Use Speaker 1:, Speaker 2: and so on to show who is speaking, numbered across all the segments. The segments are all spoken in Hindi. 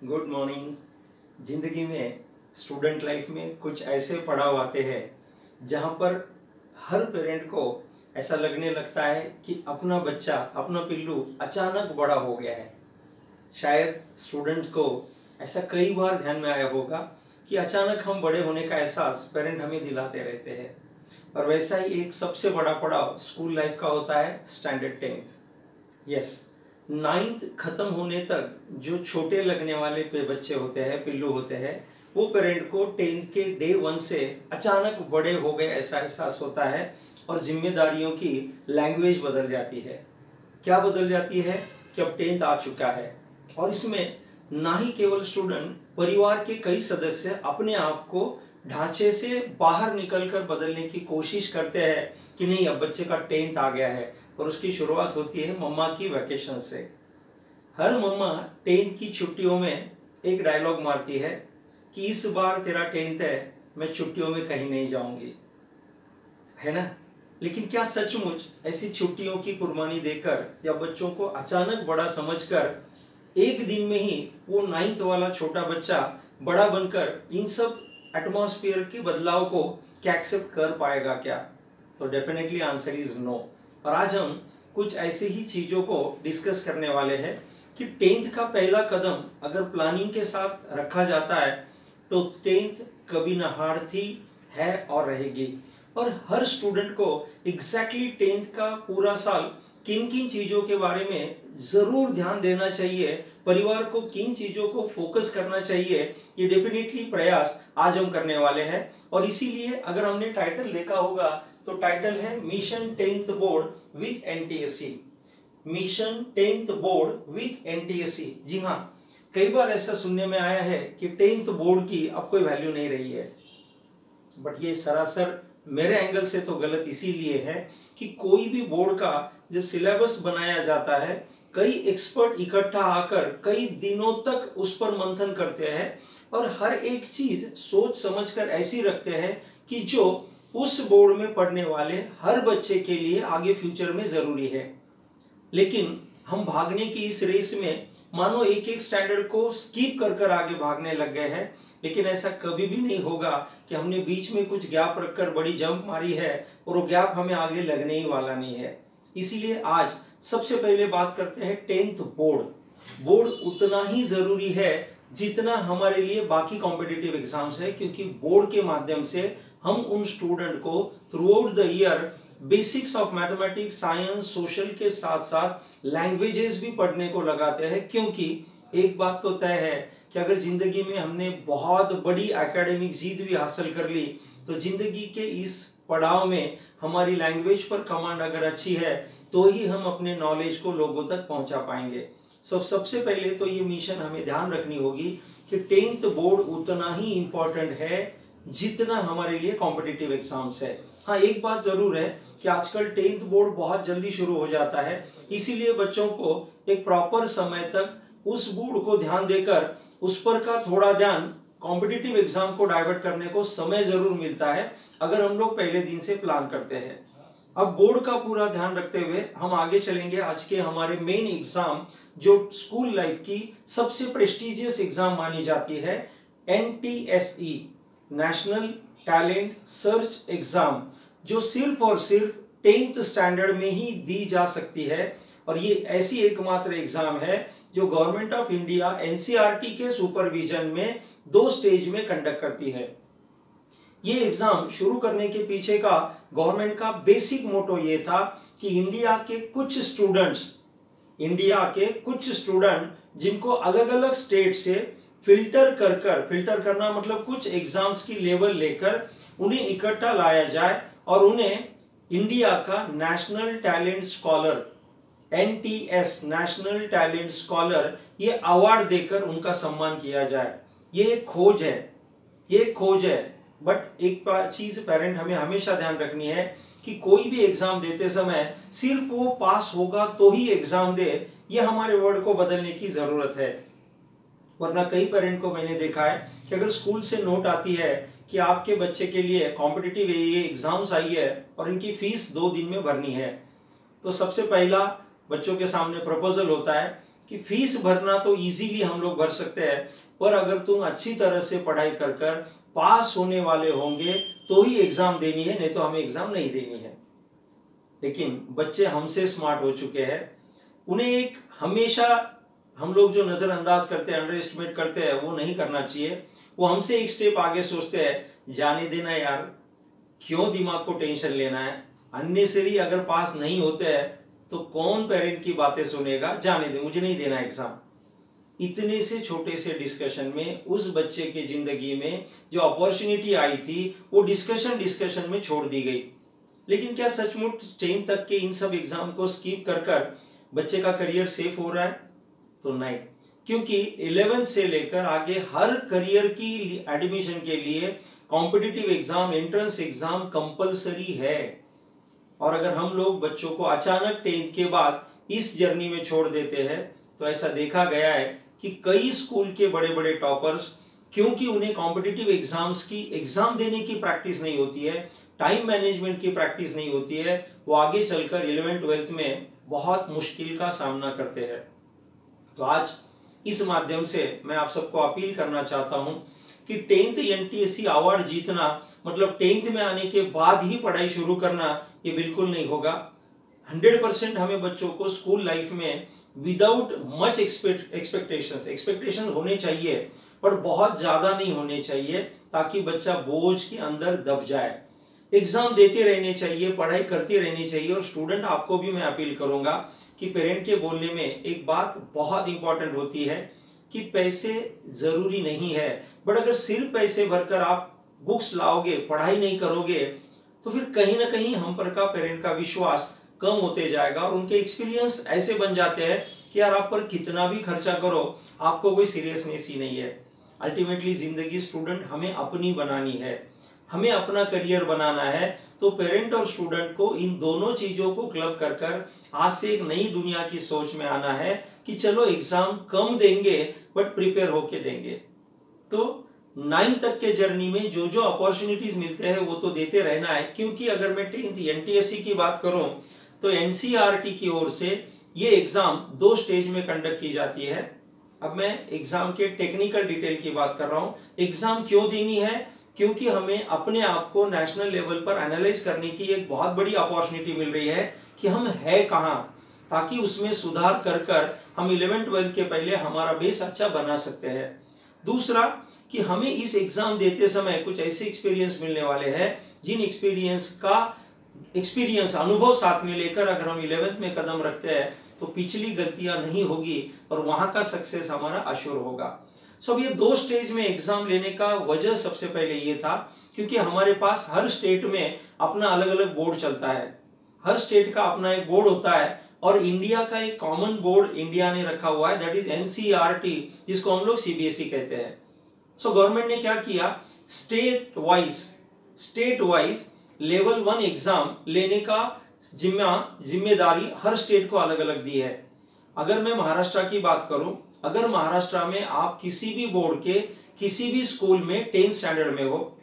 Speaker 1: Good morning. जिंदगी में स्टूडेंट लाइफ में कुछ ऐसे पड़ाव आते हैं जहाँ पर हर पेरेंट को ऐसा लगने लगता है कि अपना बच्चा, अपना पिल्लू अचानक बड़ा हो गया है। शायद स्टूडेंट को ऐसा कई बार ध्यान में आया होगा कि अचानक हम बड़े होने का एहसास पेरेंट हमें दिलाते रहते हैं। और वैसा ही एक सबसे बड़ा पड़ाव स्कूल लाइफ का होता है स्टैंडर्ड 10th। यस, 9th खत्म होने तक जो छोटे लगने वाले बच्चे होते हैं, पिल्लू होते हैं, वो पेरेंट को 10th के डे 1 से अचानक बड़े हो गए ऐसा एहसास होता है और जिम्मेदारियों की लैंग्वेज बदल जाती है। क्या बदल जाती है कि अब 10th आ चुका है और इसमें ना ही केवल स्टूडेंट, परिवार के कई सदस्य अपने आप को ढांचे से बाहर निकलकर बदलने की कोशिश करते हैं कि नहीं, अब बच्चे का 10th आ गया है। और उसकी शुरुआत होती है मम्मा की वैकेशन से। हर मम्मा 10th की छुट्टियों में एक डायलॉग मारती है कि इस बार तेरा 10th है, मैं छुट्टियों में कहीं नहीं जाऊंगी, है ना। लेकिन क्या सचमुच ऐसी छुट्टियों की कुर्बानी देकर या बच्चों को अचानक बड़ा समझकर एक दिन में ही वो 9th वाला छोटा बच्चा बड़ा बनकर इन सब एटमॉस्फेयर के बदलाव को क्या एक्सेप्ट कर पाएगा क्या? तो डेफिनेटली आंसर इज नो। और आज हम कुछ ऐसे ही चीजों को डिस्कस करने वाले हैं कि 10th का पहला कदम अगर प्लानिंग के साथ रखा जाता है तो 10th कभी न हार थी, है और रहेगी। और हर स्टूडेंट को एग्जैक्टली 10th का पूरा साल किन किन चीजों के बारे में जरूर ध्यान देना चाहिए, परिवार को किन चीजों को फोकस करना चाहिए, ये डेफिनेटली प्रयास आज हम करने वाले हैं। और इसीलिए अगर हमने टाइटल देखा होगा तो टाइटल है mission 10th board with NTSC. Mission 10th board with NTSC. जी हाँ, कई बार ऐसा सुनने में आया है कि 10th बोर्ड की अब कोई वैल्यू नहीं रही है, बट ये सरासर मेरे एंगल से तो गलत इसीलिए है कि कोई भी बोर्ड का जब सिलेबस बनाया जाता है, कई एक्सपर्ट इकट्ठा आकर कई दिनों तक उस पर मंथन करते हैं और हर एक चीज सोच समझकर ऐसी रखते हैं कि जो उस बोर्ड में पढ़ने वाले हर बच्चे के लिए आगे फ्यूचर में जरूरी है। लेकिन हम भागने की इस रेस में मानो एक एक स्टैंडर्ड को स्किप कर कर आगे भागने लग गए हैं। लेकिन ऐसा कभी भी नहीं होगा कि हमने बीच में कुछ गैप रखकर बड़ी जंप मारी है और वो गैप हमें आगे लगने ही वाला नहीं है। इसीलिए आज सबसे पहले बात करते हैं 10th बोर्ड। बोर्ड उतना ही जरूरी है जितना हमारे लिए बाकी कॉम्पिटिटिव एग्जाम्स है, क्योंकि बोर्ड के माध्यम से हम उन स्टूडेंट को through out the year basics of mathematics, science, social के साथ साथ लैंग्वेजेस भी पढ़ने को लगाते हैं। क्योंकि एक बात तो तय है कि अगर जिंदगी में हमने बहुत बड़ी एकेडमिक जीत भी हासिल कर ली तो जिंदगी के इस पड़ाव में हमारी लैंग्वेज पर कमांड अगर अच्छी है तो ही हम अपने नॉलेज को लोगों तक पहुंचा पाएंगे। सबसे पहले तो ये मिशन हमें ध्यान रखनी होगी कि 10th बोर्ड उतना ही इंपॉर्टेंट है जितना हमारे लिए कॉम्पिटिटिव एग्जाम्स है। हाँ, एक बात जरूर है कि आजकल 10th बोर्ड बहुत जल्दी शुरू हो जाता है, इसीलिए बच्चों को एक प्रॉपर समय तक उस बोर्ड को ध्यान देकर उस पर का थोड़ा ध्यान कॉम्पिटिटिव एग्जाम को डाइवर्ट करने को समय जरूर मिलता है अगर हम लोग पहले दिन से प्लान करते हैं। अब बोर्ड का पूरा ध्यान रखते हुए हम आगे चलेंगे आज के हमारे मेन एग्जाम, जो स्कूल लाइफ की सबसे प्रेस्टिजियस एग्जाम मानी जाती है, NTSE, national talent search exam, जो सिर्फ और सिर्फ 10th स्टैंडर्ड में ही दी जा सकती है। और ये ऐसी एकमात्र एग्जाम है जो गवर्नमेंट ऑफ इंडिया NCERT के सुपरविजन में 2 स्टेज में कंडक्ट करती है। ये एग्जाम शुरू करने के पीछे का गवर्नमेंट का बेसिक मोटो ये था कि इंडिया के कुछ स्टूडेंट जिनको अलग अलग स्टेट से फिल्टर करना मतलब कुछ एग्जाम्स की लेवल लेकर उन्हें इकट्ठा लाया जाए और उन्हें इंडिया का national talent scholar, NTS national talent scholar, ये अवार्ड देकर उनका सम्मान किया जाए। ये एक खोज है। बट एक चीज पेरेंट हमें हमेशा ध्यान रखनी है कि कोई भी एग्जाम देते समय सिर्फ वो पास होगा तो ही एग्जाम दे, ये हमारे वर्ड को बदलने की जरूरत है। वरना कई पेरेंट को मैंने देखा है कि अगर स्कूल से नोट आती है कि आपके बच्चे के लिए कॉम्पिटिटिव ये एग्जाम्स आई है और इनकी फीस 2 दिन में भरनी है, तो सबसे पहला बच्चों के सामने प्रपोजल होता है कि फीस भरना तो इजीली हम लोग भर सकते हैं, पर अगर तुम अच्छी तरह से पढ़ाई कर कर पास होने वाले होंगे तो ही एग्जाम देनी है, नहीं तो हमें एग्जाम नहीं देनी है। लेकिन बच्चे हमसे स्मार्ट हो चुके हैं, उन्हें एक हमेशा हम लोग जो नजरअंदाज करते हैं, अंडर एस्टिमेट करते हैं, वो नहीं करना चाहिए। वो हमसे एक स्टेप आगे सोचते हैं, जाने देना यार, क्यों दिमाग को टेंशन लेना है, अननेसेसरी अगर पास नहीं होते हैं तो कौन पेरेंट की बातें सुनेगा, जाने दे, मुझे नहीं देना एग्जाम। इतने से छोटे से डिस्कशन में उस बच्चे की जिंदगी में जो अपॉर्चुनिटी आई थी वो डिस्कशन में छोड़ दी गई। लेकिन क्या सचमुच 10th तक के इन सब एग्जाम को स्किप कर कर बच्चे का करियर सेफ हो रहा है? तो नहीं, क्योंकि 11th से लेकर आगे हर करियर की एडमिशन के लिए competitive exam, entrance exam compulsory है। और अगर हम लोग बच्चों को अचानक 10th के बाद इस जर्नी में छोड़ देते हैं तो ऐसा देखा गया है कि कई स्कूल के बड़े बड़े टॉपर्स, क्योंकि उन्हें कॉम्पिटिटिव एग्जाम्स की एग्जाम देने की प्रैक्टिस नहीं होती है, टाइम मैनेजमेंट की प्रैक्टिस नहीं होती है, वो आगे चलकर 11th 12th में बहुत मुश्किल का सामना करते हैं। तो आज इस माध्यम से मैं आप सबको अपील करना चाहता हूं कि 10th एनटीएससी अवार्ड जीतना मतलब 10th में आने के बाद ही पढ़ाई शुरू करना, ये बिल्कुल नहीं होगा। 100% हमें बच्चों को स्कूल लाइफ में विदाउट मच एक्सपेक्टेशन होने चाहिए, पर बहुत ज्यादा नहीं होने चाहिए, ताकि बच्चा बोझ के अंदर दब जाए। एग्जाम देते रहने चाहिए, पढ़ाई करते रहनी चाहिए। और स्टूडेंट, आपको भी मैं अपील करूंगा कि पेरेंट के बोलने में एक बात बहुत इंपॉर्टेंट होती है कि पैसे जरूरी नहीं है, बट अगर सिर्फ पैसे भरकर आप बुक्स लाओगे, पढ़ाई नहीं करोगे, तो फिर कहीं ना कहीं हम पर का पेरेंट का विश्वास कम होते जाएगा और उनके एक्सपीरियंस ऐसे बन जाते हैं कि यार आप पर कितना भी खर्चा करो आपको कोई सीरियसनेस ही नहीं है। अल्टीमेटली जिंदगी स्टूडेंट हमें अपनी बनानी है, हमें अपना करियर बनाना है। तो पेरेंट और स्टूडेंट को इन दोनों चीजों को क्लब कर कर आज से एक नई दुनिया की सोच में आना है कि चलो एग्जाम कम देंगे बट प्रिपेयर होके देंगे। तो 9th तक के जर्नी में जो जो अपॉर्चुनिटीज मिलते हैं वो तो देते रहना है, क्योंकि अगर मैं 10th एनटीएससी की बात करूं तो एनसीईआरटी की ओर से ये एग्जाम 2 स्टेज में कंडक्ट की जाती है। अब मैं एग्जाम के टेक्निकल डिटेल की बात कर रहा हूं। एग्जाम क्यों देनी है? क्योंकि हमें अपने आप को नेशनल लेवल पर एनालाइज करने की एक बहुत बड़ी अपॉर्चुनिटी मिल रही है कि हम है कहां, ताकि उसमें सुधार कर कर हम 11th 12th के पहले हमारा बेस अच्छा बना सकते हैं। दूसरा कि हमें इस एग्जाम देते समय कुछ ऐसे एक्सपीरियंस मिलने वाले हैं जिन एक्सपीरियंस अनुभव साथ में लेकर अगर हम 11th में कदम रखते हैं तो पिछली गलतियां नहीं होगी और वहां का सक्सेस हमारा अश्योर होगा। अब ये 2 स्टेज में एग्जाम लेने का वजह सबसे पहले ये था क्योंकि हमारे पास हर स्टेट में अपना अलग अलग बोर्ड चलता है, हर स्टेट का अपना एक बोर्ड होता है और इंडिया का एक कॉमन बोर्ड इंडिया ने रखा हुआ है, दैट इज एनसीईआरटी, जिसको हम लोग सीबीएसई कहते हैं। गवर्नमेंट ने क्या किया, स्टेट वाइज लेवल 1 एग्जाम लेने का जिम्मेदारी हर स्टेट को अलग अलग दी है। अगर मैं महाराष्ट्र की बात करूं, अगर महाराष्ट्र में आप किसी भी बोर्ड के किसी भी स्कूल में 10th स्टैंडर्ड में हो,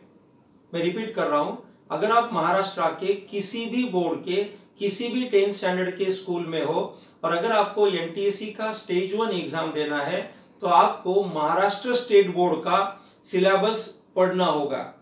Speaker 1: मैं रिपीट कर रहा हूं, अगर आप महाराष्ट्र के किसी भी बोर्ड के किसी भी 10th स्टैंडर्ड के स्कूल में हो और अगर आपको एनटीएससी का स्टेज 1 एग्जाम देना है तो आपको महाराष्ट्र स्टेट बोर्ड का सिलेबस पढ़ना होगा।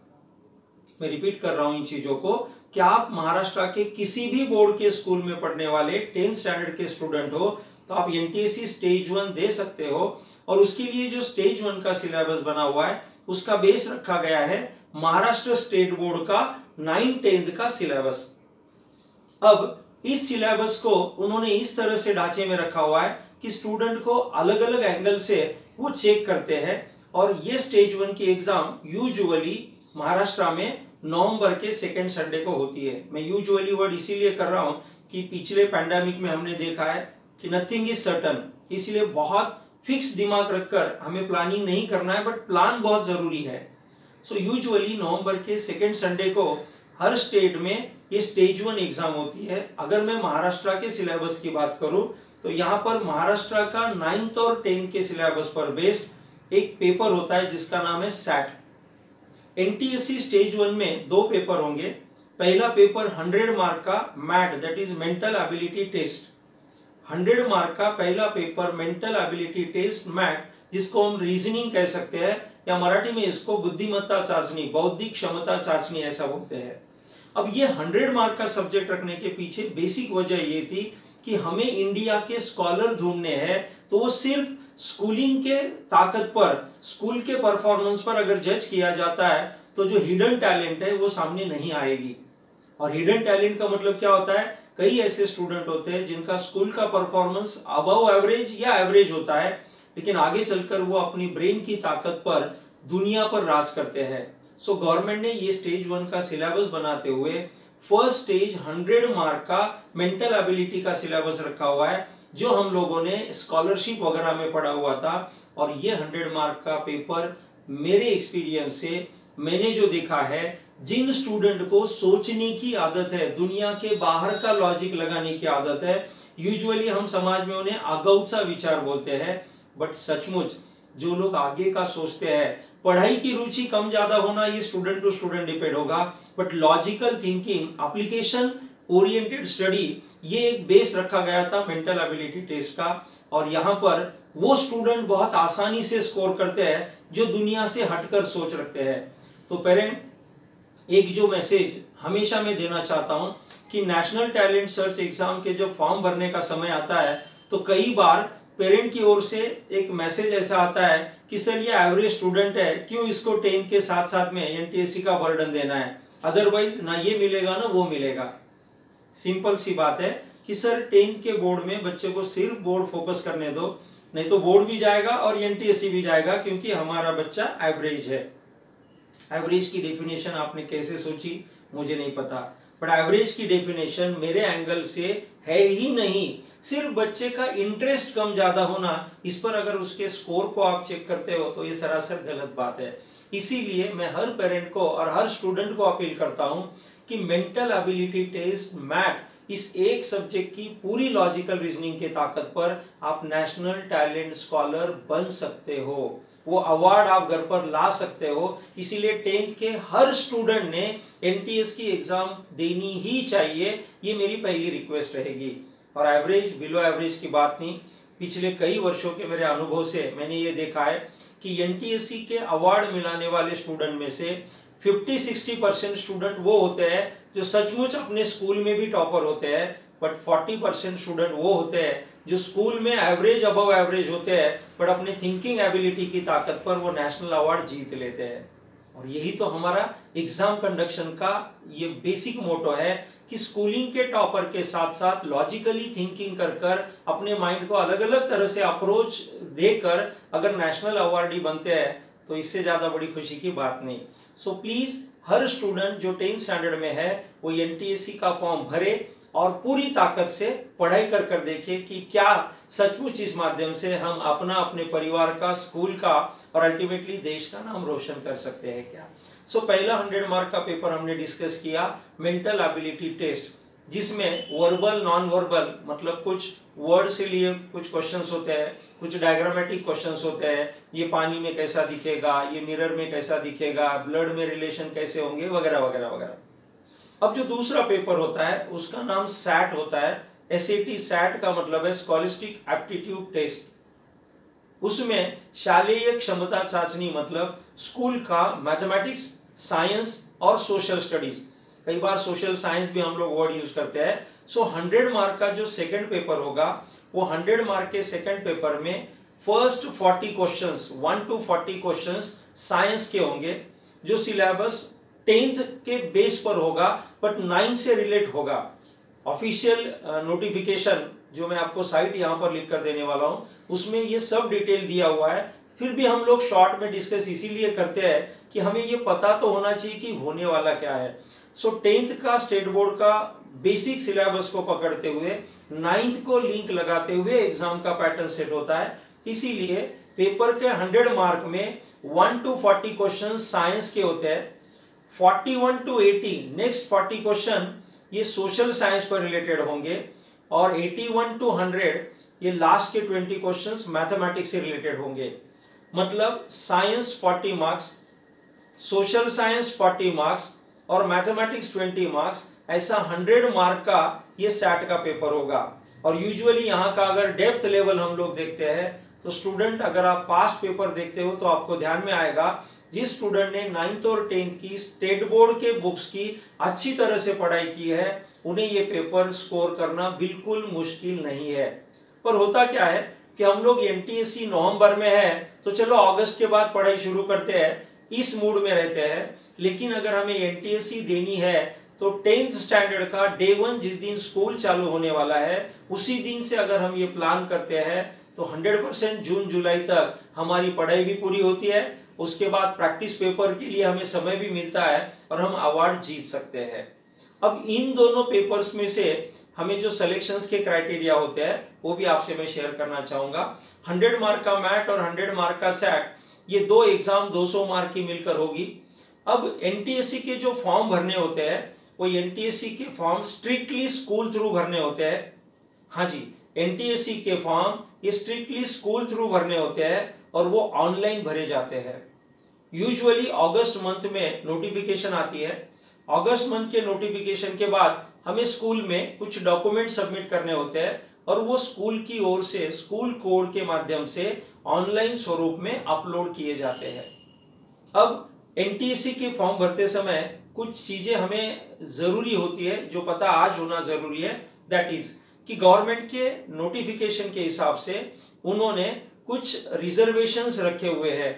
Speaker 1: मैं रिपीट कर रहा हूं इन चीजों को कि आप महाराष्ट्र के किसी भी बोर्ड के स्कूल में पढ़ने वाले 10th स्टैंडर्ड के स्टूडेंट हो तो आप एनटीएससी स्टेज 1 दे सकते हो और उसके लिए जो स्टेज 1 का सिलेबस बना हुआ है उसका बेस रखा गया है महाराष्ट्र स्टेट बोर्ड का 9th 10th का सिलेबस। अब इस सिलेबस को उन्होंने इस तरह से ढांचे में रखा हुआ है कि स्टूडेंट को अलग अलग एंगल से वो चेक करते हैं और ये स्टेज 1 की एग्जाम यूजुअली महाराष्ट्र में नवंबर के 2nd संडे को होती है। मैं यूजुअली वर्ड इसीलिए कर रहा हूं कि पिछले पैंडेमिक में हमने देखा है कि नथिंग इज सर्टन, इसलिए बहुत फिक्स दिमाग रखकर हमें प्लानिंग नहीं करना है, बट प्लान बहुत जरूरी है। यूजुअली नवंबर के 2nd संडे को हर स्टेट में ये स्टेज 1 एग्जाम होती है। अगर मैं महाराष्ट्र के सिलेबस की बात करूं तो यहाँ पर महाराष्ट्र का 9th और 10th के सिलेबस पर बेस्ड एक पेपर होता है जिसका नाम है सैट। एनटीएससी स्टेज 1 में 2 पेपर होंगे। पहला पेपर 100 मार्क का MAT, that is mental ability test, 100 mark का पहला paper mental ability test MAT, जिसको हम रीजनिंग कह सकते हैं या मराठी में इसको बुद्धिमत्ता चाचनी, बौद्धिक क्षमता चाचनी ऐसा बोलते हैं। अब ये 100 मार्क का सब्जेक्ट रखने के पीछे बेसिक वजह ये थी कि हमें इंडिया के स्कॉलर ढूंढने हैं, तो वो सिर्फ स्कूलिंग के ताकत पर, स्कूल के परफॉर्मेंस पर अगर जज किया जाता है तो जो हिडन टैलेंट है वो सामने नहीं आएगी। और हिडन टैलेंट का मतलब क्या होता है, कई ऐसे स्टूडेंट होते हैं जिनका स्कूल का परफॉर्मेंस अबव एवरेज या एवरेज होता है, लेकिन आगे चलकर वो अपनी ब्रेन की ताकत पर दुनिया पर राज करते हैं। सो गवर्नमेंट ने ये स्टेज 1 का सिलेबस बनाते हुए फर्स्ट स्टेज 100 मार्क का मेंटल एबिलिटी का सिलेबस रखा हुआ है, जो हम लोगों ने स्कॉलरशिप वगैरह में पढ़ा हुआ था। और ये 100 मार्क का पेपर मेरे एक्सपीरियंस से मैंने जो देखा है, जिन स्टूडेंट को सोचने की आदत है, दुनिया के बाहर का लॉजिक लगाने की आदत है, यूजुअली हम समाज में उन्हें अगौसा विचार बोलते हैं, बट सचमुच जो लोग आगे का सोचते हैं, पढ़ाई की रुचि कम ज्यादा होना ये स्टूडेंट टू स्टूडेंट डिपेंड होगा, but logical thinking, application oriented study, ये एक बेस रखा गया था मेंटल एबिलिटी टेस्ट का। और यहाँ पर वो स्टूडेंट बहुत आसानी से स्कोर करते हैं जो दुनिया से हटकर सोच रखते हैं। तो पेरेंट, एक जो मैसेज हमेशा मैं देना चाहता हूं कि नेशनल टैलेंट सर्च एग्जाम के जब फॉर्म भरने का समय आता है तो कई बार पेरेंट की ओर से एक मैसेज ऐसा आता है कि सर ये एवरेज स्टूडेंट है, क्यों इसको 10th के साथ साथ में एनटीएससी का बर्डन देना है, अदरवाइज ना ये मिलेगा ना वो मिलेगा। सिंपल सी बात है कि सर 10th के बोर्ड में बच्चे को सिर्फ बोर्ड फोकस करने दो, नहीं तो बोर्ड भी जाएगा और एनटीएससी भी जाएगा, क्योंकि हमारा बच्चा एवरेज है। एवरेज की डेफिनेशन आपने कैसे सोची मुझे नहीं पता, बट एवरेज की डेफिनेशन मेरे एंगल से है ही नहीं, सिर्फ बच्चे का इंटरेस्ट कम ज्यादा होना, इस पर अगर उसके स्कोर को आप चेक करते हो तो ये सरासर गलत बात है। इसीलिए मैं हर पेरेंट को और हर स्टूडेंट को अपील करता हूं कि मेंटल एबिलिटी टेस्ट मैट, इस एक सब्जेक्ट की पूरी लॉजिकल रीजनिंग के ताकत पर आप नेशनल टैलेंट स्कॉलर बन सकते हो, वो अवार्ड आप घर पर ला सकते हो। इसीलिए 10th के हर स्टूडेंट ने एनटीएस की एग्जाम देनी ही चाहिए, ये मेरी पहली रिक्वेस्ट रहेगी। और एवरेज बिलो एवरेज की बात नहीं, पिछले कई वर्षों के मेरे अनुभव से मैंने ये देखा है कि एनटीएससी के अवार्ड मिलाने वाले स्टूडेंट में से 50-60% स्टूडेंट वो होते हैं जो सचमुच अपने स्कूल में भी टॉपर होते हैं, बट 40% स्टूडेंट वो होते हैं जो स्कूल में एवरेज अबव एवरेज होते हैं, बट अपने थिंकिंग एबिलिटी की ताकत पर वो नेशनल अवार्ड जीत लेते हैं। और यही तो हमारा एग्जाम कंडक्शन का ये बेसिक मोटो है कि स्कूलिंग के टॉपर के साथ साथ लॉजिकली थिंकिंग कर कर अपने माइंड को अलग अलग तरह से अप्रोच देकर अगर नेशनल अवार्डी बनते हैं तो इससे ज्यादा बड़ी खुशी की बात नहीं। सो प्लीज हर स्टूडेंट जो 10th स्टैंडर्ड में है वो एनटीएससी का फॉर्म भरे और पूरी ताकत से पढ़ाई कर कर देखे कि क्या सचमुच इस माध्यम से हम अपना, अपने परिवार का, स्कूल का और अल्टीमेटली देश का नाम रोशन कर सकते हैं क्या। सो पहला 100 मार्क का पेपर हमने डिस्कस किया मेंटल एबिलिटी टेस्ट, जिसमें वर्बल नॉन वर्बल मतलब कुछ वर्ड से लिए कुछ क्वेश्चंस होते हैं, कुछ डायग्रामेटिक क्वेश्चंस होते हैं, ये पानी में कैसा दिखेगा, ये मिरर में कैसा दिखेगा, ब्लड में रिलेशन कैसे होंगे, वगैरह वगैरह वगैरह। अब जो दूसरा पेपर होता है उसका नाम सैट होता है, एसएटी सैट का मतलब है स्कॉलिस्टिक एप्टीट्यूड टेस्ट। उसमें शालेय क्षमता चाचनी मतलब स्कूल का मैथमेटिक्स, साइंस और सोशल स्टडीज, कई बार सोशल साइंस भी हम लोग वर्ड यूज करते हैं। सो 100 मार्क का जो सेकंड पेपर होगा वो 100 मार्क के सेकंड पेपर में first 40 questions 1 to 40 questions science के होंगे, जो सिलेबस 10th के बेस पर होगा बट 9 से रिलेट होगा। ऑफिशियल नोटिफिकेशन जो मैं आपको साइट यहां पर लिख कर देने वाला हूं उसमें ये सब डिटेल दिया हुआ है, फिर भी हम लोग शॉर्ट में डिस्कस इसीलिए करते हैं कि हमें ये पता तो होना चाहिए कि होने वाला क्या है। सो 10th का स्टेट बोर्ड का बेसिक सिलेबस को पकड़ते हुए 9th को लिंक लगाते हुए एग्जाम का पैटर्न सेट होता है। इसीलिए पेपर के 100 मार्क में 1 to 40 क्वेश्चन साइंस के होते हैं, 41 to 80 नेक्स्ट 40 क्वेश्चन ये सोशल साइंस पर रिलेटेड होंगे, और 81 to 100 ये लास्ट के 20 क्वेश्चंस मैथमेटिक्स से रिलेटेड होंगे। मतलब science 40 marks, social science 40 marks और मैथमेटिक्स 20 मार्क्स, ऐसा 100 मार्क का ये सैट का पेपर होगा। और यूजुअली यहाँ का अगर डेप्थ लेवल हम लोग देखते हैं तो स्टूडेंट, अगर आप पास्ट पेपर देखते हो तो आपको ध्यान में आएगा जिस स्टूडेंट ने 9th और 10th की स्टेट बोर्ड के बुक्स की अच्छी तरह से पढ़ाई की है उन्हें ये पेपर स्कोर करना बिल्कुल मुश्किल नहीं है। पर होता क्या है कि हम लोग एनटीएससी नवंबर में है तो चलो अगस्त के बाद पढ़ाई शुरू करते हैं, इस मूड में रहते हैं। लेकिन अगर हमें एनटीएससी देनी है तो 10th स्टैंडर्ड का डे 1 जिस दिन स्कूल चालू होने वाला है उसी दिन से अगर हम ये प्लान करते हैं तो 100% जून जुलाई तक हमारी पढ़ाई भी पूरी होती है। उसके बाद प्रैक्टिस पेपर के लिए हमें समय भी मिलता है और हम अवार्ड जीत सकते हैं। अब इन दोनों पेपर्स में से हमें जो सिलेक्शंस के क्राइटेरिया होते हैं वो भी आपसे मैं शेयर करना चाहूंगा। 100 मार्क का मैट और 100 मार्क का सैट, ये दो एग्जाम 200 मार्क की मिलकर होगी। अब एनटीएससी के जो फॉर्म भरने होते हैं वो एनटीएससी के फॉर्म स्ट्रिक्टली स्कूल थ्रू भरने होते हैं। हाँ जी, एनटीएससी के फॉर्म ये स्ट्रिक्टली स्कूल थ्रू भरने होते हैं और वो ऑनलाइन भरे जाते हैं। यूजुअली अगस्त मंथ में नोटिफिकेशन आती है। अगस्त मंथ के नोटिफिकेशन के बाद हमें स्कूल में कुछ डॉक्यूमेंट सबमिट करने होते हैं और वो स्कूल की ओर से स्कूल कोड के माध्यम से ऑनलाइन स्वरूप में अपलोड किए जाते हैं। अब एनटीएससी के फॉर्म भरते समय कुछ चीजें हमें जरूरी होती है जो पता आज होना जरूरी है। दैट इज कि गवर्नमेंट के नोटिफिकेशन के हिसाब से उन्होंने कुछ रिजर्वेशंस रखे हुए हैं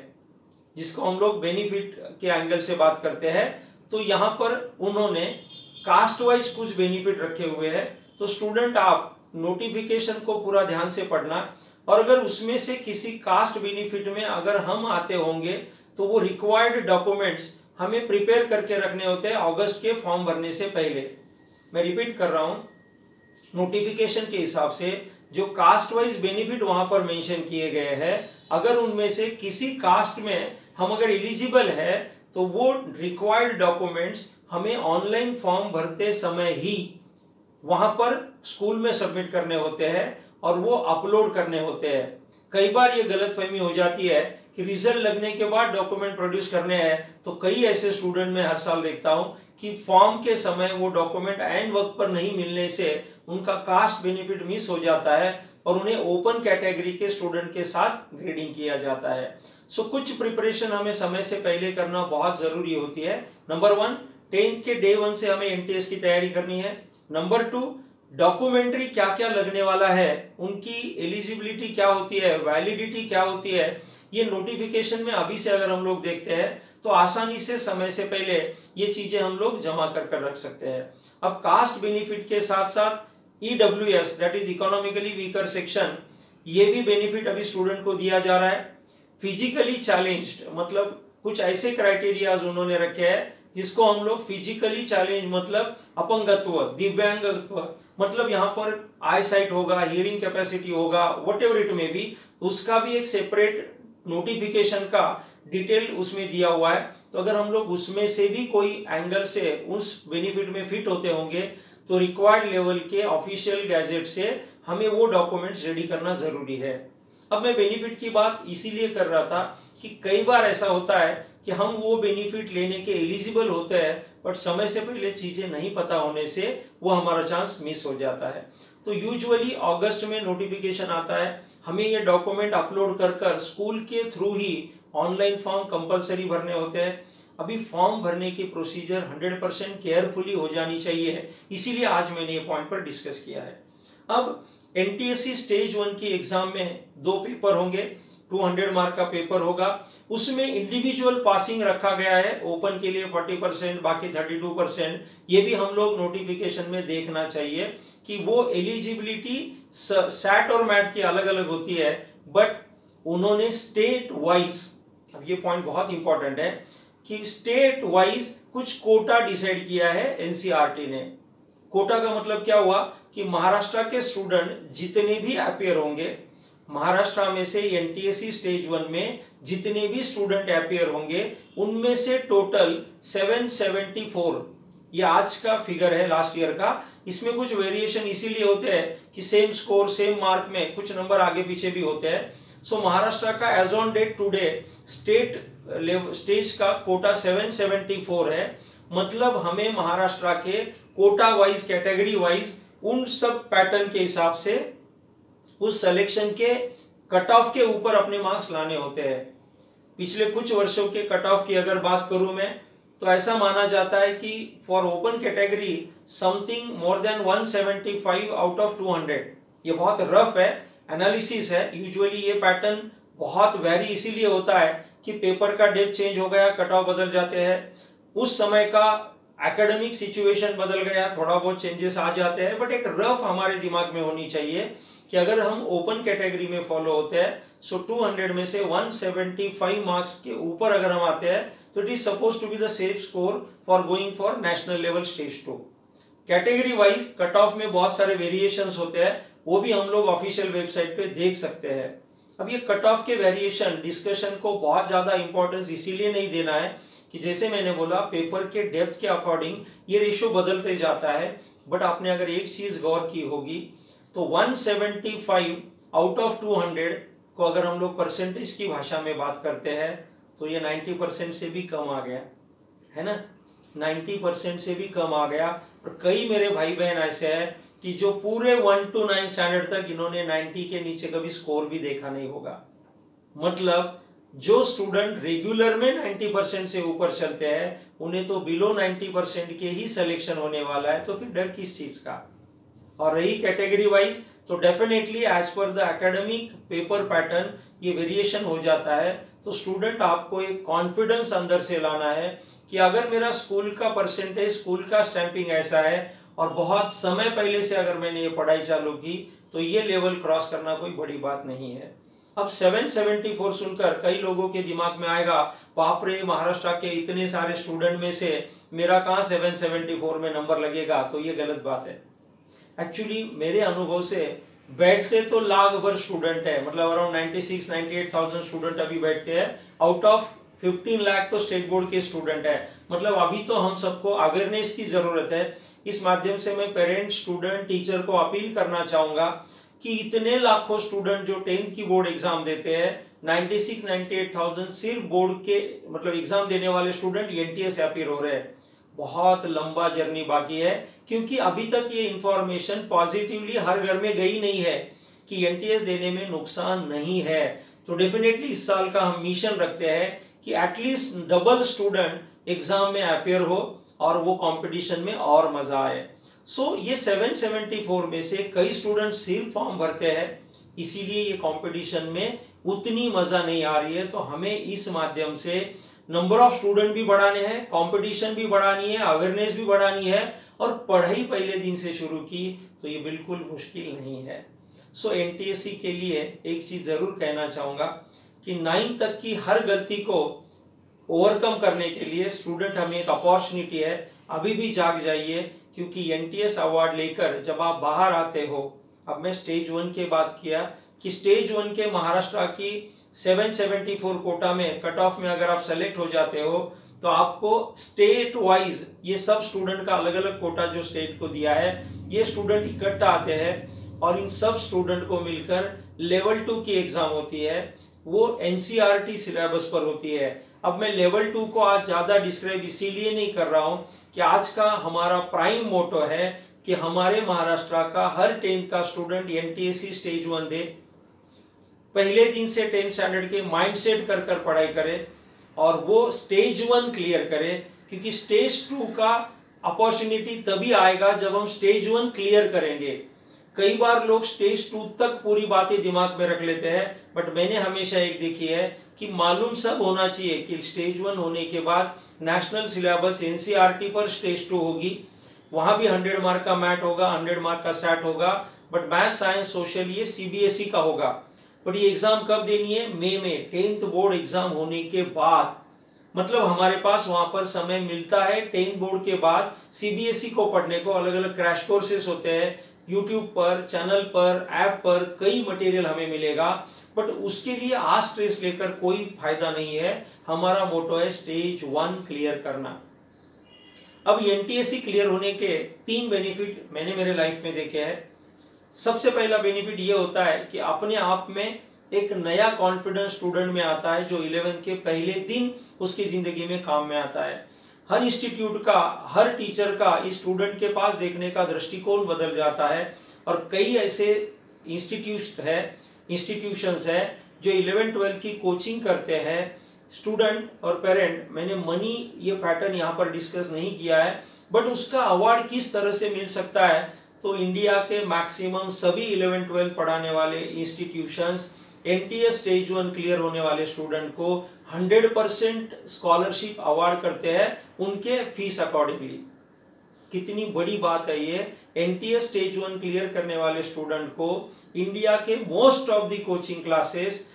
Speaker 1: जिसको हम लोग बेनिफिट के एंगल से बात करते हैं। तो यहाँ पर उन्होंने कास्ट वाइज कुछ बेनिफिट रखे हुए हैं। तो स्टूडेंट, आप नोटिफिकेशन को पूरा ध्यान से पढ़ना और अगर उसमें से किसी कास्ट बेनिफिट में अगर हम आते होंगे तो वो रिक्वायर्ड डॉक्यूमेंट्स हमें प्रिपेयर करके रखने होते हैं अगस्त के फॉर्म भरने से पहले। मैं रिपीट कर रहा हूं, नोटिफिकेशन के हिसाब से जो कास्ट वाइज बेनिफिट वहां पर मेंशन किए गए हैं, अगर उनमें से किसी कास्ट में हम अगर एलिजिबल है तो वो रिक्वायर्ड डॉक्यूमेंट्स हमें ऑनलाइन फॉर्म भरते समय ही वहां पर स्कूल में सबमिट करने होते हैं और वो अपलोड करने होते हैं। कई बार ये गलतफहमी हो जाती है कि रिजल्ट लगने के बाद डॉक्यूमेंट प्रोड्यूस करने हैं, तो कई ऐसे स्टूडेंट मैं हर साल देखता हूं कि फॉर्म के समय वो डॉक्यूमेंट एंड वक्त पर नहीं मिलने से उनका कास्ट बेनिफिट मिस हो जाता है और उन्हें ओपन कैटेगरी के स्टूडेंट के साथ ग्रेडिंग किया जाता है। सो कुछ प्रिपरेशन हमें समय से पहले करना बहुत जरूरी होती है। नंबर 1, 10th के डे 1 से हमें एनटीएस की तैयारी करनी है। नंबर 2, डॉक्यूमेंट्री क्या क्या लगने वाला है, उनकी एलिजिबिलिटी क्या होती है, वैलिडिटी क्या होती है, ये नोटिफिकेशन में अभी से अगर हम लोग देखते हैं तो आसानी से समय से पहले ये चीजें हम लोग जमा कर रख सकते हैं। अब कास्ट बेनिफिट के साथ साथ EWS, that is economically weaker section, ये भी बेनिफिट अभी स्टूडेंट को दिया जा रहा है। फिजिकली चैलेंज्ड, मतलब कुछ ऐसे क्राइटेरियाज उन्होंने रखे हैं जिसको हम लोग फिजिकली चैलेंज मतलब अपंगत्व, दिव्यांगत्व, मतलब यहाँ पर आई साइट होगा, हियरिंग कैपेसिटी होगा, व्हाटएवर इट में बी, उसका भी एक सेपरेट नोटिफिकेशन का डिटेल उसमें दिया हुआ है। तो अगर हम लोग उसमें से भी कोई एंगल से उस बेनिफिट में फिट होते होंगे तो रिक्वायर्ड लेवल के ऑफिशियल गैजेट से हमें वो डॉक्यूमेंट्स रेडी करना जरूरी है। अब मैं बेनिफिट की बात इसीलिए कर रहा था कि कई बार ऐसा होता है कि हम वो बेनिफिट लेने के एलिजिबल होते हैं बट समय से पहले चीजें नहीं पता होने से वो हमारा चांस मिस हो जाता है। तो यूजुअली अगस्त में नोटिफिकेशन आता है, हमें ये डॉक्यूमेंट अपलोड कर स्कूल के थ्रू ही ऑनलाइन फॉर्म कंपलसरी भरने होते हैं। अभी फॉर्म भरने की प्रोसीजर 100% केयरफुली हो जानी चाहिए, इसीलिए आज मैंने ये पॉइंट पर डिस्कस किया है। अब एनटीएससी स्टेज 1 की एग्जाम में 2 पेपर होंगे, 200 मार्क का पेपर होगा। उसमें इंडिविजुअल पासिंग रखा गया है, ओपन के लिए 40%, बाकी 32%। ये भी हम लोग नोटिफिकेशन में देखना चाहिए कि वो एलिजिबिलिटी सैट और मैट की अलग अलग होती है, बट उन्होंने स्टेट वाइज, अब ये पॉइंट बहुत इंपॉर्टेंट है कि स्टेट वाइज कुछ कोटा डिसाइड किया है एनसीईआरटी ने। कोटा का मतलब क्या हुआ कि महाराष्ट्र के स्टूडेंट जितने भी अपीयर होंगे, महाराष्ट्र में से एनटीएससी स्टेज 1 में जितने भी स्टूडेंट अपीयर होंगे उनमें से टोटल 774, ये आज का फिगर है लास्ट ईयर का। इसमें कुछ वेरिएशन इसीलिए होते हैं कि सेम स्कोर सेम मार्क में कुछ नंबर आगे पीछे भी होते हैं। सो महाराष्ट्र का as on date today stage का कोटा 774 है। मतलब हमें महाराष्ट्र के कोटा वाइज, कैटेगरी वाइज उन सब पैटर्न के हिसाब से उस सिलेक्शन के कट ऑफ के ऊपर अपने मार्क्स लाने होते हैं। पिछले कुछ वर्षों के कट ऑफ की अगर बात करूं मैं, तो ऐसा माना जाता है कि for open category something more than 175 out of 200। ये बहुत रफ है, एनालिसिस है। यूजुअली ये पैटर्न बहुत वेरी इसीलिए होता है कि पेपर का डेप्थ चेंज हो गया, कट ऑफ बदल जाते हैं, उस समय का एकेडमिक सिचुएशन बदल गया, थोड़ा बहुत चेंजेस आ जाते हैं। बट एक रफ हमारे दिमाग में होनी चाहिए कि अगर हम ओपन कैटेगरी में फॉलो होते हैं, सो 200 में से 175 मार्क्स के ऊपर अगर हम आते हैं, तो it is suppose to be the safe score for going for national level stage 2। Category wise cut off में बहुत सारे वेरिएशंस होते हैं, वो भी हम लोग ऑफिशियल वेबसाइट पे देख सकते हैं। अब ये कट ऑफ के वेरिएशन डिस्कशन को बहुत ज्यादा इंपॉर्टेंस इसीलिए नहीं देना है कि जैसे मैंने बोला पेपर के डेप्थ के अकॉर्डिंग ये रेशियो बदलते जाता है। बट आपने अगर एक चीज गौर की होगी तो 175 आउट ऑफ 200 को अगर हम लोग परसेंटेज की भाषा में बात करते हैं तो ये 90% से भी कम आ गया है ना, 90% से भी कम आ गया। और कई मेरे भाई बहन ऐसे हैं कि जो पूरे 1 to 9 स्टैंडर्ड तक इन्होंने 90 के नीचे कभी स्कोर भी देखा नहीं होगा। मतलब जो स्टूडेंट रेगुलर में 90% से ऊपर चलते हैं उन्हें तो बिलो 90% के ही सिलेक्शन होने वाला है, तो फिर डर किस चीज का। और रही कैटेगरी वाइज तो definitely as per the academic paper pattern ये वेरिएशन हो जाता है। तो स्टूडेंट आपको एक कॉन्फिडेंस अंदर से लाना है कि अगर मेरा स्कूल का परसेंटेज, स्कूल का स्टैंपिंग ऐसा है और बहुत समय पहले से अगर मैंने ये पढ़ाई चालू की तो ये लेवल क्रॉस करना कोई बड़ी बात नहीं है। अब 774 सुनकर कई लोगों के दिमाग में आएगा, बाप रे महाराष्ट्र के इतने सारे स्टूडेंट में से मेरा कहाँ 774 में नंबर लगेगा, तो ये गलत बात है। एक्चुअली मेरे अनुभव से बैठते तो लाख भर स्टूडेंट है, मतलब अराउंड 96-98,000 स्टूडेंट अभी बैठते हैं, आउट ऑफ 15 लाख तो स्टेट बोर्ड के स्टूडेंट है। मतलब अभी तो हम सबको अवेयरनेस की जरूरत है। इस माध्यम से मैं पेरेंट, स्टूडेंट, टीचर को अपील करना चाहूंगा कि इतने लाखों स्टूडेंट जो 10th की बोर्ड एग्जाम देते हैं, 96-98,000 सिर्फ बोर्ड के मतलब एग्जाम देने वाले स्टूडेंट एनटीएस अपीयर हो रहे हैं। बहुत लंबा जर्नी बाकी है, क्योंकि अभी तक ये इंफॉर्मेशन पॉजिटिवली हर घर में गई नहीं है कि एनटीएस देने में नुकसान नहीं है। तो डेफिनेटली इस साल का हम मिशन रखते हैं कि एटलीस्ट डबल स्टूडेंट एग्जाम में अपीयर हो और वो कंपटीशन में और मजा आए। सो ये 774 में से कई स्टूडेंट सिर्फ फॉर्म भरते हैं, इसीलिए ये कंपटीशन में उतनी मजा नहीं आ रही है। तो हमें इस माध्यम से नंबर ऑफ स्टूडेंट भी बढ़ाने हैं, कंपटीशन भी बढ़ानी है, अवेयरनेस भी बढ़ानी है, और पढ़ाई पहले दिन से शुरू की तो ये बिल्कुल मुश्किल नहीं है। सो एनटीएससी के लिए एक चीज जरूर कहना चाहूंगा कि 9 तक की हर गलती को ओवरकम करने के लिए स्टूडेंट हमें एक अपॉर्चुनिटी है, अभी भी जाग जाइए, क्योंकि एनटीएस अवार्ड लेकर जब आप बाहर आते हो, अब मैं स्टेज 1 की बात किया कि स्टेज 1 के महाराष्ट्र की 774 कोटा में कट ऑफ में अगर आप सेलेक्ट हो जाते हो तो आपको स्टेट वाइज ये सब स्टूडेंट का अलग अलग कोटा जो स्टेट को दिया है, ये स्टूडेंट इकट्ठा आते हैं और इन सब स्टूडेंट को मिलकर लेवल 2 की एग्जाम होती है। वो एनसीईआरटी सिलेबस पर होती है। अब मैं लेवल 2 को आज ज्यादा डिस्क्राइब इसीलिए नहीं कर रहा हूं कि आज का हमारा प्राइम मोटो है कि हमारे महाराष्ट्र का हर 10th का स्टूडेंट एनटीएससी स्टेज 1 दे, पहले दिन से 10th स्टैंडर्ड के माइंडसेट कर कर पढ़ाई करे और वो स्टेज 1 क्लियर करे, क्योंकि स्टेज 2 का अपॉर्चुनिटी तभी आएगा जब हम स्टेज 1 क्लियर करेंगे। कई बार लोग स्टेज 2 तक पूरी बातें दिमाग में रख लेते हैं, बट मैंने हमेशा एक देखी है कि मालूम सब होना चाहिए कि स्टेज 1 होने के बाद नेशनल सिलेबस एनसीईआरटी पर स्टेज 2 होगी, वहां भी 100 मार्क का मैथ होगा, 100 मार्क का सैट होगा, बट मैथ, साइंस, सोशल ये सीबीएसई का होगा। बट ये एग्जाम कब देनी है? मई में 10th बोर्ड एग्जाम होने के बाद। मतलब हमारे पास वहां पर समय मिलता है 10th बोर्ड के बाद सीबीएसई को पढ़ने को। अलग अलग क्रैश कोर्सेस होते हैं यूट्यूब पर, चैनल पर, ऐप पर, कई मटेरियल हमें मिलेगा, बट उसके लिए आज स्ट्रेस लेकर कोई फायदा नहीं है। हमारा मोटो है स्टेज 1 क्लियर करना। अब एनटीएससी क्लियर होने के 3 बेनिफिट मैंने मेरे लाइफ में देखे हैं। सबसे पहला बेनिफिट ये होता है कि अपने आप में एक नया कॉन्फिडेंस स्टूडेंट में आता है जो 11th के पहले दिन उसकी जिंदगी में काम में आता है। हर इंस्टीट्यूट का, हर टीचर का इस स्टूडेंट के पास देखने का दृष्टिकोण बदल जाता है। और कई ऐसे इंस्टीट्यूशंस है जो 11-12 की कोचिंग करते हैं स्टूडेंट और पेरेंट। मैंने मनी ये पैटर्न यहाँ पर डिस्कस नहीं किया है, बट उसका अवार्ड किस तरह से मिल सकता है, तो इंडिया के मैक्सिमम सभी 11-12 पढ़ाने वाले इंस्टीट्यूशंस एनटीएस स्टेज 1 क्लियर होने वाले स्टूडेंट को 100% स्कॉलरशिप अवार्ड करते हैं उनके फीस अकॉर्डिंगली। कितनी बड़ी बात है ये। एनटीएस स्टेज 1 क्लियर करने वाले स्टूडेंट को इंडिया के most of the coaching classes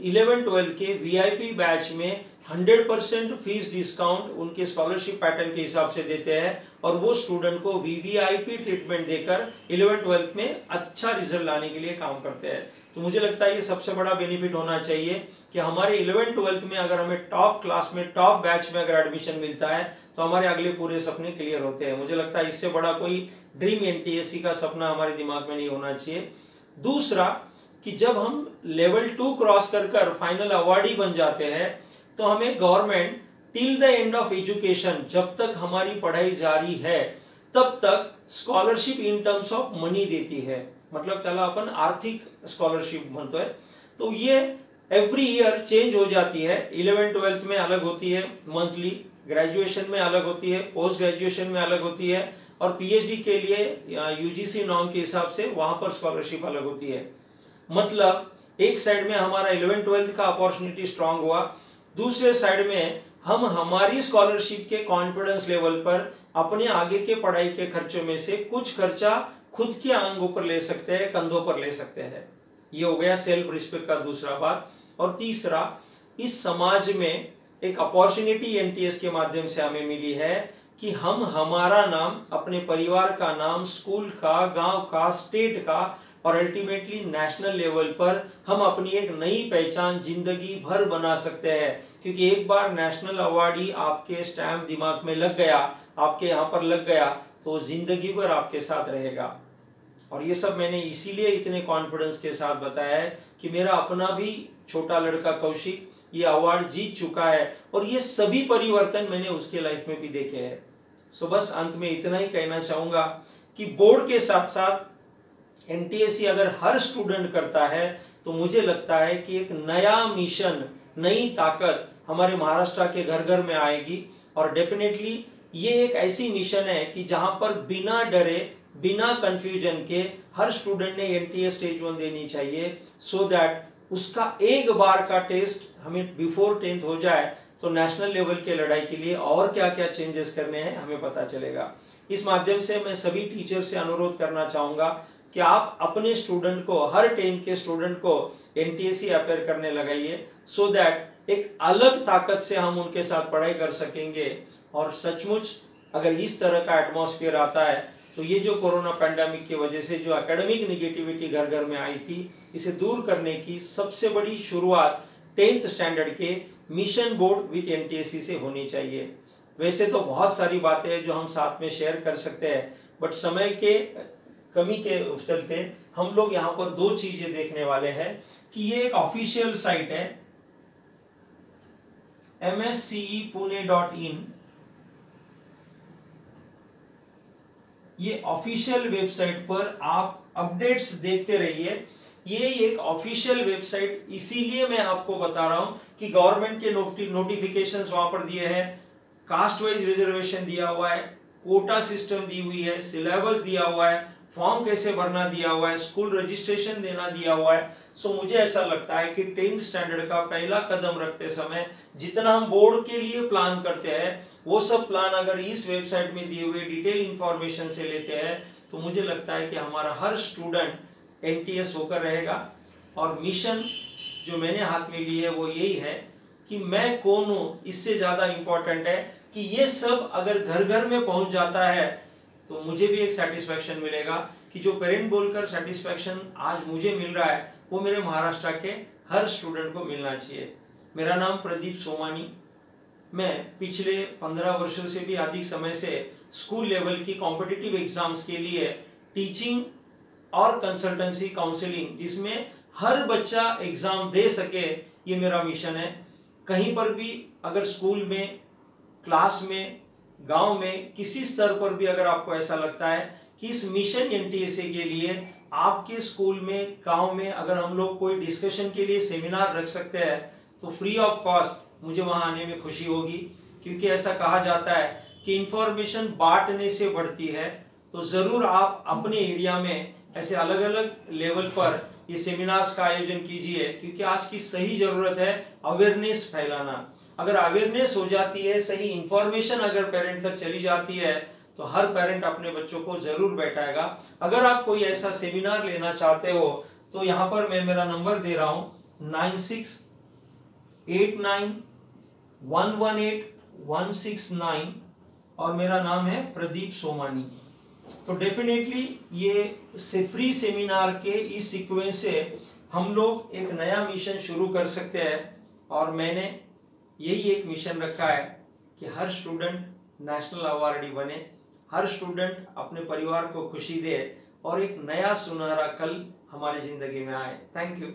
Speaker 1: 11-12 के वीआईपी बैच में 100% फीस डिस्काउंट उनके स्कॉलरशिप पैटर्न के हिसाब से देते हैं, और वो स्टूडेंट को वीवीआईपी ट्रीटमेंट देकर 11-12 में अच्छा रिजल्ट लाने के लिए काम करते हैं। तो मुझे लगता है ये सबसे बड़ा बेनिफिट होना चाहिए कि हमारे 11-12 में अगर हमें टॉप क्लास में, टॉप बैच में अगर एडमिशन मिलता है तो हमारे अगले पूरे सपने क्लियर होते हैं। मुझे लगता है इससे बड़ा कोई ड्रीम एनटीएससी का सपना हमारे दिमाग में नहीं होना चाहिए। दूसरा कि जब हम लेवल 2 क्रॉस कर फाइनल अवार्डी बन जाते हैं तो हमें government till the end of education, जब तक हमारी पढ़ाई जारी है तब तक scholarship in terms of money देती है। मतलब चला अपन आर्थिक स्कॉलरशिप बनता है, तो ये एवरी ईयर चेंज हो जाती है। 11-12 में अलग होती है मंथली, ग्रेजुएशन में अलग होती है, पोस्ट ग्रेजुएशन में अलग होती है, और पीएचडी के लिए यूजीसी नॉर्म के हिसाब से वहां पर स्कॉलरशिप अलग होती है। मतलब एक साइड में हमारा 11-12 का अपॉर्चुनिटी स्ट्रांग हुआ, दूसरे साइड में हम हमारी स्कॉलरशिप के कॉन्फिडेंस लेवल पर अपने आगे के पढ़ाई के खर्चों में से कुछ खर्चा खुद के अंगों पर ले सकते हैं, कंधों पर ले सकते हैं। ये हो गया सेल्फ रिस्पेक्ट का दूसरा बात। और तीसरा, इस समाज में एक अपॉर्चुनिटी एनटीएस के माध्यम से हमें मिली है कि हम हमारा नाम, अपने परिवार का नाम, स्कूल का, गांव का, स्टेट का और अल्टीमेटली नेशनल लेवल पर हम अपनी एक नई पहचान जिंदगी भर बना सकते हैं। क्योंकि एक बार नेशनल अवार्डी आपके स्टैम्प दिमाग में लग गया, आपके यहाँ पर लग गया, तो जिंदगी भर आपके साथ रहेगा। और ये सब मैंने इसीलिए इतने कॉन्फिडेंस के साथ बताया है कि मेरा अपना भी छोटा लड़का कौशिक ये अवार्ड जीत चुका है, और ये सभी परिवर्तन मैंने उसके लाइफ में भी देखे हैं। सो बस अंत में इतना ही कहना चाहूंगा कि बोर्ड के साथ साथ एनटीएससी अगर हर स्टूडेंट करता है तो मुझे लगता है कि एक नया मिशन, नई ताकत हमारे महाराष्ट्र के घर घर में आएगी। और डेफिनेटली ये एक ऐसी मिशन है कि जहां पर बिना डरे, बिना कंफ्यूजन के हर स्टूडेंट ने एनटीएस स्टेज 1 देनी चाहिए, सो दैट उसका एक बार का टेस्ट हमें बिफोर 10th हो जाए तो नेशनल लेवल के लड़ाई के लिए और क्या क्या चेंजेस करने हैं हमें पता चलेगा। इस माध्यम से मैं सभी टीचर से अनुरोध करना चाहूंगा कि आप अपने स्टूडेंट को, हर 10th के स्टूडेंट को एनटीएससी अपेयर करने लगाइए, सो दैट एक अलग ताकत से हम उनके साथ पढ़ाई कर सकेंगे। और सचमुच अगर इस तरह का एटमॉस्फेयर आता है तो ये जो कोरोना पैंडेमिक की वजह से जो एकेडमिक निगेटिविटी घर घर में आई थी, इसे दूर करने की सबसे बड़ी शुरुआत 10th स्टैंडर्ड के मिशन बोर्ड विद एनटीएससी से होनी चाहिए। वैसे तो बहुत सारी बातें हैं जो हम साथ में शेयर कर सकते हैं, बट समय के कमी के चलते हम लोग यहाँ पर दो चीजें देखने वाले हैं कि ये एक ऑफिशियल साइट है mscepune.in, ये ऑफिशियल वेबसाइट पर आप अपडेट्स देखते रहिए। ये एक ऑफिशियल वेबसाइट इसीलिए मैं आपको बता रहा हूं कि गवर्नमेंट के नोटिफिकेशंस वहां पर दिए हैं, कास्ट वाइज रिजर्वेशन दिया हुआ है, कोटा सिस्टम दी हुई है, सिलेबस दिया हुआ है, फॉर्म कैसे भरना दिया हुआ है, स्कूल रजिस्ट्रेशन देना दिया हुआ है। सो मुझे ऐसा लगता है कि 10th स्टैंडर्ड का पहला कदम रखते समय जितना हम बोर्ड के लिए प्लान करते हैं वो सब प्लान अगर इस वेबसाइट में दिए हुए डिटेल इंफॉर्मेशन से लेते हैं तो मुझे लगता है कि हमारा हर स्टूडेंट एनटीएस होकर रहेगा। और मिशन जो मैंने हाथ में ली है वो यही है कि मैं कौन हूं, इससे ज्यादा इंपॉर्टेंट है कि ये सब अगर घर घर में पहुंच जाता है तो मुझे भी एक सेटिस्फेक्शन मिलेगा कि जो पेरेंट बोलकर सेटिस्फेक्शन आज मुझे मिल रहा है वो मेरे महाराष्ट्र के हर स्टूडेंट को मिलना चाहिए। मेरा नाम प्रदीप सोमानी, मैं पिछले 15 वर्षों से भी अधिक समय से स्कूल लेवल की कॉम्पिटिटिव एग्जाम्स के लिए टीचिंग और कंसल्टेंसी काउंसलिंग, जिसमें हर बच्चा एग्जाम दे सके, ये मेरा मिशन है। कहीं पर भी अगर स्कूल में क्लास में, गांव में, किसी स्तर पर भी अगर आपको ऐसा लगता है कि इस मिशन एनटीएसए के लिए आपके स्कूल में, गांव में अगर हम लोग कोई डिस्कशन के लिए सेमिनार रख सकते हैं तो फ्री ऑफ कॉस्ट मुझे वहां आने में खुशी होगी। क्योंकि ऐसा कहा जाता है कि इंफॉर्मेशन बांटने से बढ़ती है। तो जरूर आप अपने एरिया में ऐसे अलग अलग लेवल पर ये सेमिनार्स का आयोजन कीजिए, क्योंकि आज की सही जरूरत है अवेयरनेस फैलाना। अगर अवेयरनेस हो जाती है, सही इंफॉर्मेशन अगर पेरेंट तक चली जाती है तो हर पेरेंट अपने बच्चों को जरूर बैठाएगा। अगर आप कोई ऐसा सेमिनार लेना चाहते हो तो यहाँ पर मैं मेरा नंबर दे रहा हूं 9689118169 और मेरा नाम है प्रदीप सोमानी। तो डेफिनेटली ये फ्री सेमिनार के इस सीक्वेंस से हम लोग एक नया मिशन शुरू कर सकते हैं। और मैंने यही एक मिशन रखा है कि हर स्टूडेंट नेशनल अवार्डी बने, हर स्टूडेंट अपने परिवार को खुशी दे और एक नया सुनहरा कल हमारी जिंदगी में आए। Thank you.